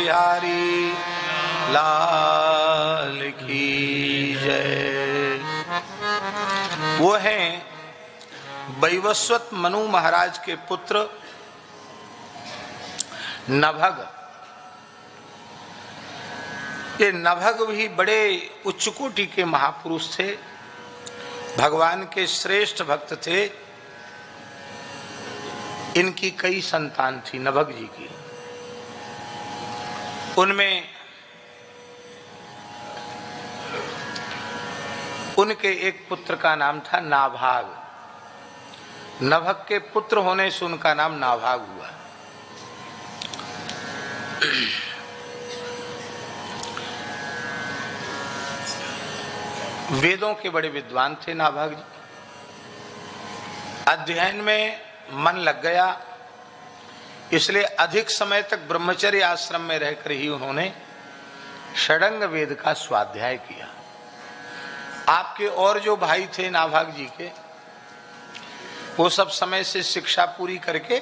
बिहारी लाल की जय। वो हैं वैवस्वत मनु महाराज के पुत्र नभग। ये नभग भी बड़े उच्च कोटि के महापुरुष थे, भगवान के श्रेष्ठ भक्त थे। इनकी कई संतान थी नभग जी की। उनमें उनके एक पुत्र का नाम था नाभाग। नभग के पुत्र होने से उनका नाम नाभाग हुआ। वेदों के बड़े विद्वान थे नाभाग जी। अध्ययन में मन लग गया, इसलिए अधिक समय तक ब्रह्मचर्य आश्रम में रहकर ही उन्होंने षडंग वेद का स्वाध्याय किया। आपके और जो भाई थे नाभाग जी के, वो सब समय से शिक्षा पूरी करके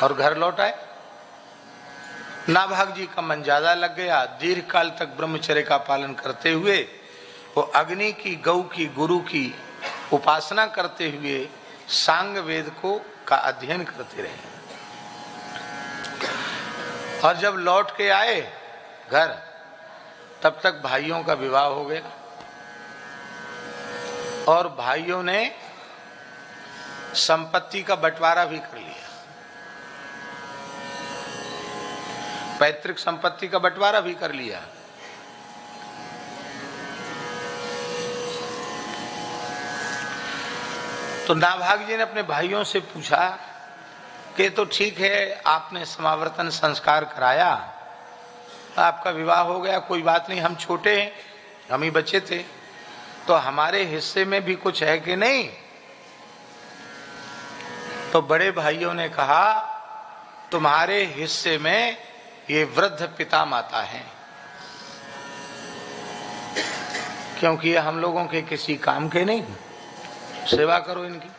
और घर लौट आए। नाभाग जी का मन ज्यादा लग गया। दीर्घ काल तक ब्रह्मचर्य का पालन करते हुए वो अग्नि की, गौ की, गुरु की उपासना करते हुए सांग वेद का अध्ययन करते रहे। और जब लौट के आए घर, तब तक भाइयों का विवाह हो गया और भाइयों ने संपत्ति का बंटवारा भी कर लिया। पैतृक संपत्ति का बंटवारा भी कर लिया। तो नाभाग जी ने अपने भाइयों से पूछा कि तो ठीक है, आपने समावर्तन संस्कार कराया, आपका विवाह हो गया, कोई बात नहीं, हम छोटे हैं, हम ही बच्चे थे, तो हमारे हिस्से में भी कुछ है कि नहीं? तो बड़े भाइयों ने कहा, तुम्हारे हिस्से में ये वृद्ध पिता माता हैं, क्योंकि ये हम लोगों के किसी काम के नहीं, सेवा करो इनकी।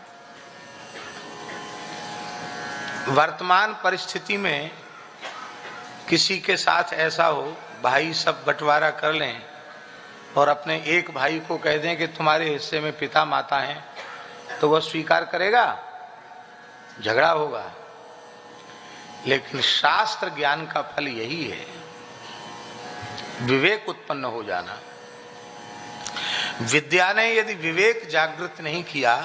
वर्तमान परिस्थिति में किसी के साथ ऐसा हो, भाई सब बंटवारा कर लें और अपने एक भाई को कह दें कि तुम्हारे हिस्से में पिता माता हैं, तो वह स्वीकार करेगा? झगड़ा होगा। लेकिन शास्त्र ज्ञान का फल यही है, विवेक उत्पन्न हो जाना। विद्या ने यदि विवेक जागृत नहीं किया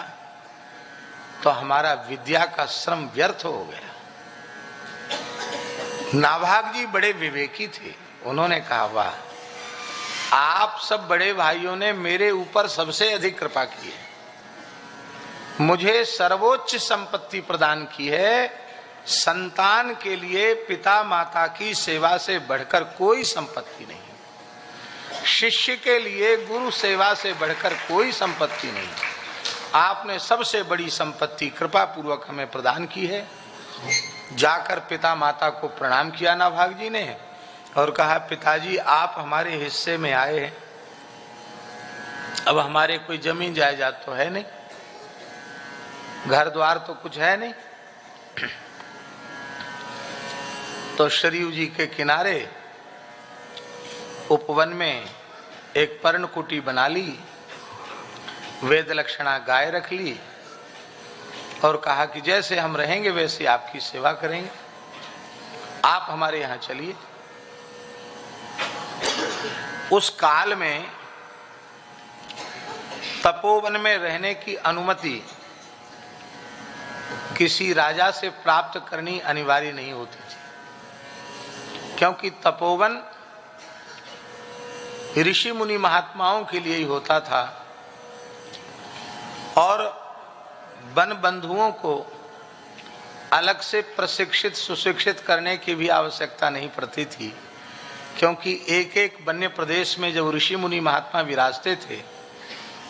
तो हमारा विद्या का श्रम व्यर्थ हो गया। नाभाग जी बड़े विवेकी थे। उन्होंने कहा, वाह, आप सब बड़े भाइयों ने मेरे ऊपर सबसे अधिक कृपा की है, मुझे सर्वोच्च संपत्ति प्रदान की है। संतान के लिए पिता माता की सेवा से बढ़कर कोई संपत्ति नहीं, शिष्य के लिए गुरु सेवा से बढ़कर कोई संपत्ति नहीं। आपने सबसे बड़ी संपत्ति कृपा पूर्वक हमें प्रदान की है। जाकर पिता माता को प्रणाम किया नाभाग जी ने और कहा, पिताजी आप हमारे हिस्से में आए हैं, अब हमारे कोई जमीन जायदाद तो है नहीं, घर द्वार तो कुछ है नहीं। तो सरयू जी के किनारे उपवन में एक पर्णकुटी बना ली, वेद लक्षणा गाय रख ली और कहा कि जैसे हम रहेंगे वैसे आपकी सेवा करेंगे, आप हमारे यहाँ चलिए। उस काल में तपोवन में रहने की अनुमति किसी राजा से प्राप्त करनी अनिवार्य नहीं होती थी, क्योंकि तपोवन ऋषि मुनि महात्माओं के लिए ही होता था और वन बंधुओं को अलग से प्रशिक्षित सुशिक्षित करने की भी आवश्यकता नहीं पड़ती थी, क्योंकि एक एक वन्य प्रदेश में जब ऋषि मुनि महात्मा विराजते थे,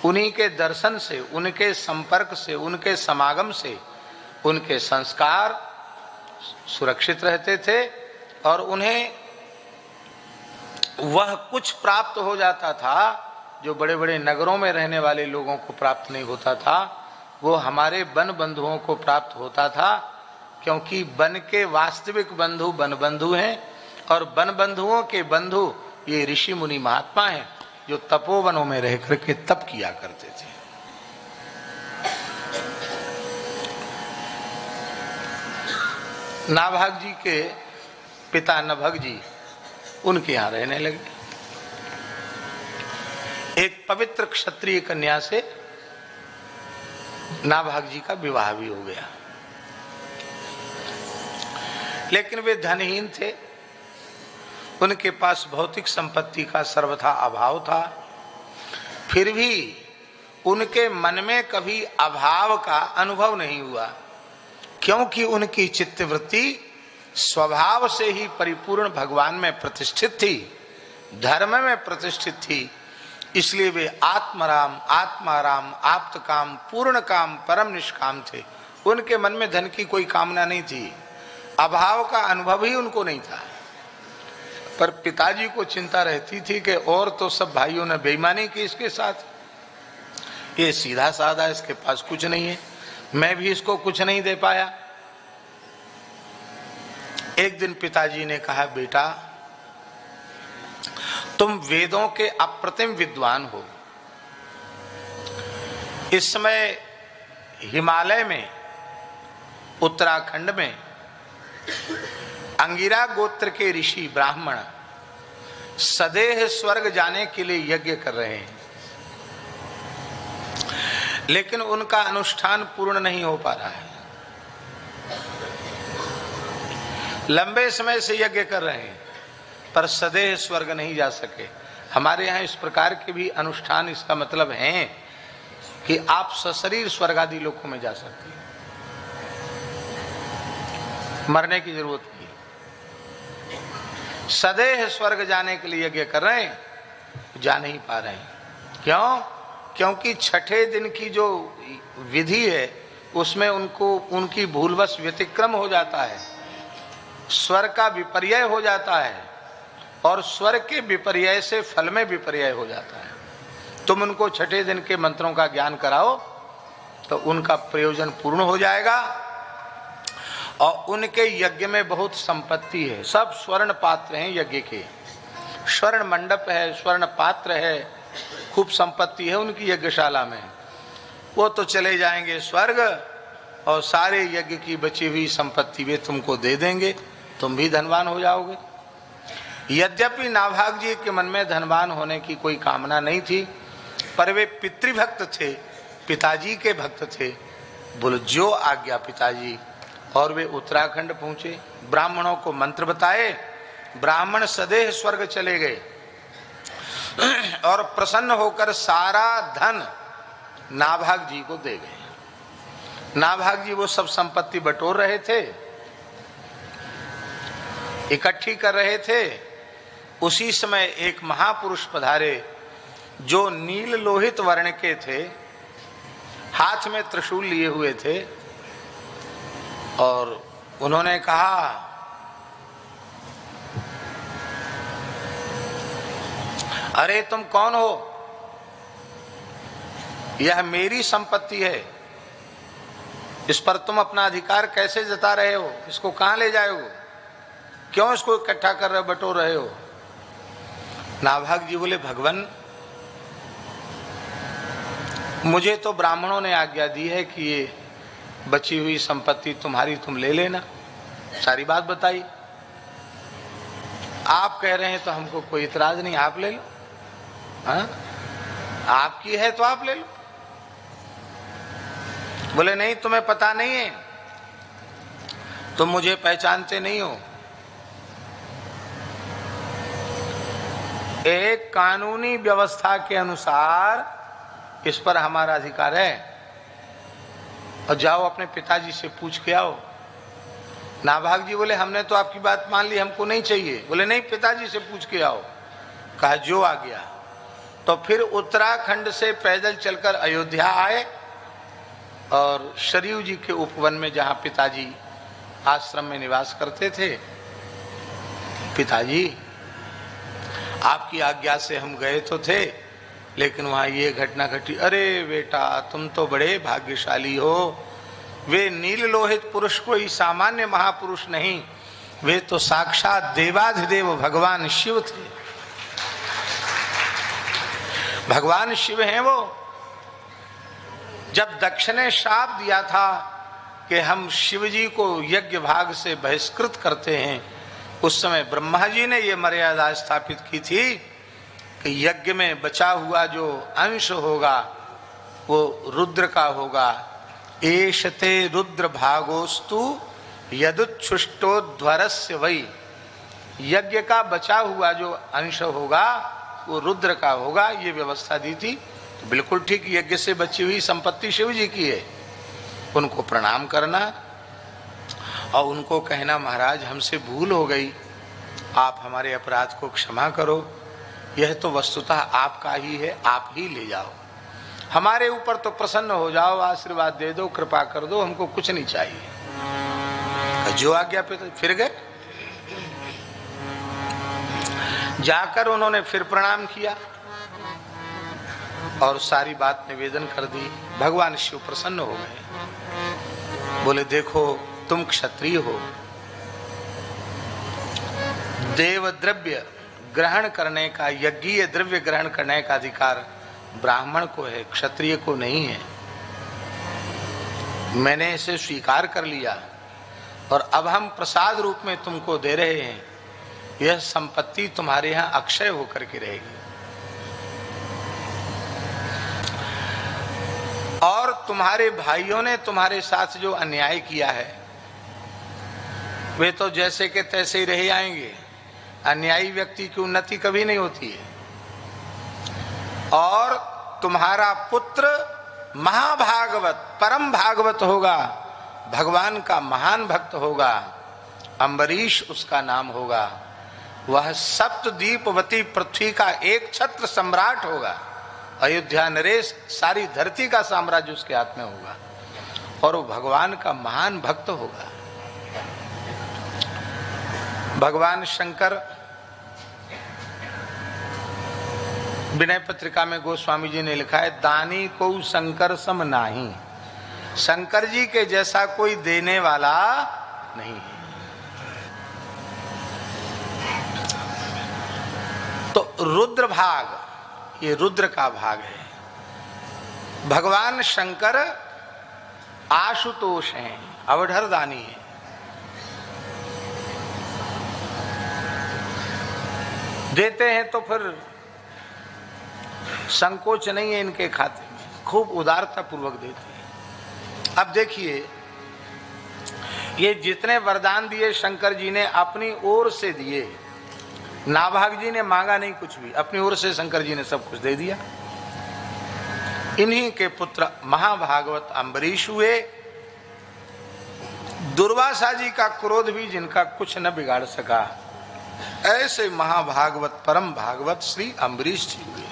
उन्हीं के दर्शन से, उनके संपर्क से, उनके समागम से उनके संस्कार सुरक्षित रहते थे और उन्हें वह कुछ प्राप्त हो जाता था जो बड़े बड़े नगरों में रहने वाले लोगों को प्राप्त नहीं होता था, वो हमारे वन बंधुओं को प्राप्त होता था, क्योंकि वन के वास्तविक बंधु वन बंधु हैं और वन बंधुओं के बंधु ये ऋषि मुनि महात्मा हैं जो तपोवनों में रह करके तप किया करते थे। नाभाग जी के पिता नभग जी उनके यहां रहने लगे। एक पवित्र क्षत्रिय कन्या से नाभाग जी का विवाह भी हो गया, लेकिन वे धनहीन थे, उनके पास भौतिक संपत्ति का सर्वथा अभाव था। फिर भी उनके मन में कभी अभाव का अनुभव नहीं हुआ, क्योंकि उनकी चित्तवृत्ति स्वभाव से ही परिपूर्ण भगवान में प्रतिष्ठित थी, धर्म में प्रतिष्ठित थी। इसलिए वे आत्मराम, आत्माराम, आप्तकाम, पूर्ण काम, परम निष्काम थे। उनके मन में धन की कोई कामना नहीं थी, अभाव का अनुभव ही उनको नहीं था। पर पिताजी को चिंता रहती थी कि और तो सब भाइयों ने बेईमानी की इसके साथ, ये सीधा साधा, इसके पास कुछ नहीं है, मैं भी इसको कुछ नहीं दे पाया। एक दिन पिताजी ने कहा, बेटा तुम वेदों के अप्रतिम विद्वान हो। इस समय हिमालय में, उत्तराखंड में अंगिरा गोत्र के ऋषि ब्राह्मण सदेह स्वर्ग जाने के लिए यज्ञ कर रहे हैं, लेकिन उनका अनुष्ठान पूर्ण नहीं हो पा रहा है। लंबे समय से यज्ञ कर रहे हैं पर सदैव स्वर्ग नहीं जा सके। हमारे यहाँ इस प्रकार के भी अनुष्ठान, इसका मतलब है कि आप सशरीर स्वर्ग आदि लोकों में जा सकते हैं, मरने की जरूरत नहीं। सदैव स्वर्ग जाने के लिए यज्ञ कर रहे हैं, जा नहीं पा रहे हैं। क्यों? क्योंकि छठे दिन की जो विधि है उसमें उनको उनकी भूलवश व्यतिक्रम हो जाता है, स्वर का विपर्यय हो जाता है, और स्वर के विपर्यय से फल में विपर्यय हो जाता है। तुम उनको छठे दिन के मंत्रों का ज्ञान कराओ तो उनका प्रयोजन पूर्ण हो जाएगा। और उनके यज्ञ में बहुत संपत्ति है, सब स्वर्ण पात्र हैं यज्ञ के, स्वर्ण मंडप है, स्वर्ण पात्र है, खूब संपत्ति है उनकी यज्ञशाला में। वो तो चले जाएंगे स्वर्ग और सारे यज्ञ की बची हुई संपत्ति वे तुमको दे देंगे, तुम भी धनवान हो जाओगे। यद्यपि नाभाग जी के मन में धनवान होने की कोई कामना नहीं थी, पर वे पितृभक्त थे, पिताजी के भक्त थे। बोलो जो आज्ञा पिताजी। और वे उत्तराखंड पहुंचे, ब्राह्मणों को मंत्र बताए, ब्राह्मण सदैव स्वर्ग चले गए और प्रसन्न होकर सारा धन नाभाग जी को दे गए। नाभाग जी वो सब संपत्ति बटोर रहे थे, इकट्ठी कर रहे थे। उसी समय एक महापुरुष पधारे जो नील लोहित वर्ण के थे, हाथ में त्रिशूल लिए हुए थे, और उन्होंने कहा, अरे तुम कौन हो? यह मेरी संपत्ति है, इस पर तुम अपना अधिकार कैसे जता रहे हो? इसको कहां ले जाओगे? क्यों इसको इकट्ठा कर रहे हो, बटोर रहे हो? नाभाग जी बोले, भगवान मुझे तो ब्राह्मणों ने आज्ञा दी है कि ये बची हुई संपत्ति तुम्हारी, तुम ले लेना। सारी बात बताई। आप कह रहे हैं तो हमको कोई इतराज नहीं, आप ले लो। हाँ, आपकी है तो आप ले लो। बोले नहीं, तुम्हें पता नहीं है, तुम मुझे पहचानते नहीं हो। एक कानूनी व्यवस्था के अनुसार इस पर हमारा अधिकार है, और जाओ अपने पिताजी से पूछ के आओ। नाभाग जी बोले, हमने तो आपकी बात मान ली, हमको नहीं चाहिए। बोले नहीं, पिताजी से पूछ के आओ। कहा जो आ गया। तो फिर उत्तराखंड से पैदल चलकर अयोध्या आए और सरयू जी के उपवन में, जहां पिताजी आश्रम में निवास करते थे, पिताजी आपकी आज्ञा से हम गए तो थे, लेकिन वहां ये घटना घटी। अरे बेटा, तुम तो बड़े भाग्यशाली हो। वे नील लोहित पुरुष कोई सामान्य महापुरुष नहीं, वे तो साक्षात देवाधिदेव भगवान शिव थे। भगवान शिव हैं वो। जब दक्ष ने श्राप दिया था कि हम शिव जी को यज्ञ भाग से बहिष्कृत करते हैं, उस समय ब्रह्मा जी ने ये मर्यादा स्थापित की थी कि यज्ञ में बचा हुआ जो अंश होगा वो रुद्र का होगा। एषते रुद्र भागोस्तु यदुच्छुष्टोध्वरस्य वै। यज्ञ का बचा हुआ जो अंश होगा वो रुद्र का होगा, ये व्यवस्था दी थी। तो बिल्कुल ठीक, यज्ञ से बची हुई संपत्ति शिव जी की है। उनको प्रणाम करना और उनको कहना, महाराज हमसे भूल हो गई, आप हमारे अपराध को क्षमा करो, यह तो वस्तुतः आपका ही है, आप ही ले जाओ, हमारे ऊपर तो प्रसन्न हो जाओ, आशीर्वाद दे दो, कृपा कर दो, हमको कुछ नहीं चाहिए। जो आज्ञा पे तो फिर गए। जाकर उन्होंने फिर प्रणाम किया और सारी बात निवेदन कर दी। भगवान शिव प्रसन्न हो गए, बोले देखो तुम क्षत्रिय हो, देव द्रव्य ग्रहण करने का, यज्ञीय द्रव्य ग्रहण करने का अधिकार ब्राह्मण को है, क्षत्रिय को नहीं है। मैंने इसे स्वीकार कर लिया और अब हम प्रसाद रूप में तुमको दे रहे हैं। यह संपत्ति तुम्हारे यहां अक्षय होकर के रहेगी और तुम्हारे भाइयों ने तुम्हारे साथ जो अन्याय किया है वे तो जैसे के तैसे ही रह आएंगे। अन्यायी व्यक्ति की उन्नति कभी नहीं होती है। और तुम्हारा पुत्र महाभागवत, परम भागवत होगा, भगवान का महान भक्त होगा, अम्बरीश उसका नाम होगा। वह सप्तद्वीपवती पृथ्वी का एक छत्र सम्राट होगा। अयोध्या नरेश, सारी धरती का साम्राज्य उसके हाथ में होगा और वो भगवान का महान भक्त होगा। भगवान शंकर, विनय पत्रिका में गोस्वामी जी ने लिखा है, दानी को शंकर सम नाही, शंकर जी के जैसा कोई देने वाला नहीं है। तो रुद्र भाग, ये रुद्र का भाग है। भगवान शंकर आशुतोष हैं, अवधर दानी है। देते हैं तो फिर संकोच नहीं है इनके खाते में, खूब उदारता पूर्वक देते हैं। अब देखिए, ये जितने वरदान दिए शंकर जी ने अपनी ओर से दिए, नाभाग जी ने मांगा नहीं कुछ भी, अपनी ओर से शंकर जी ने सब कुछ दे दिया। इन्हीं के पुत्र महाभागवत अम्बरीश हुए। दुर्वासा जी का क्रोध भी जिनका कुछ न बिगाड़ सका, ऐसे महाभागवत परम भागवत श्री अम्बरीश जी हुए।